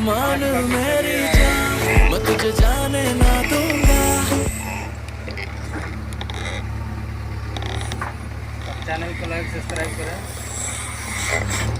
मान मेरी जान, मैं तुझे जाने ना दूंगा। चैनल को लाइक सब्सक्राइब करें।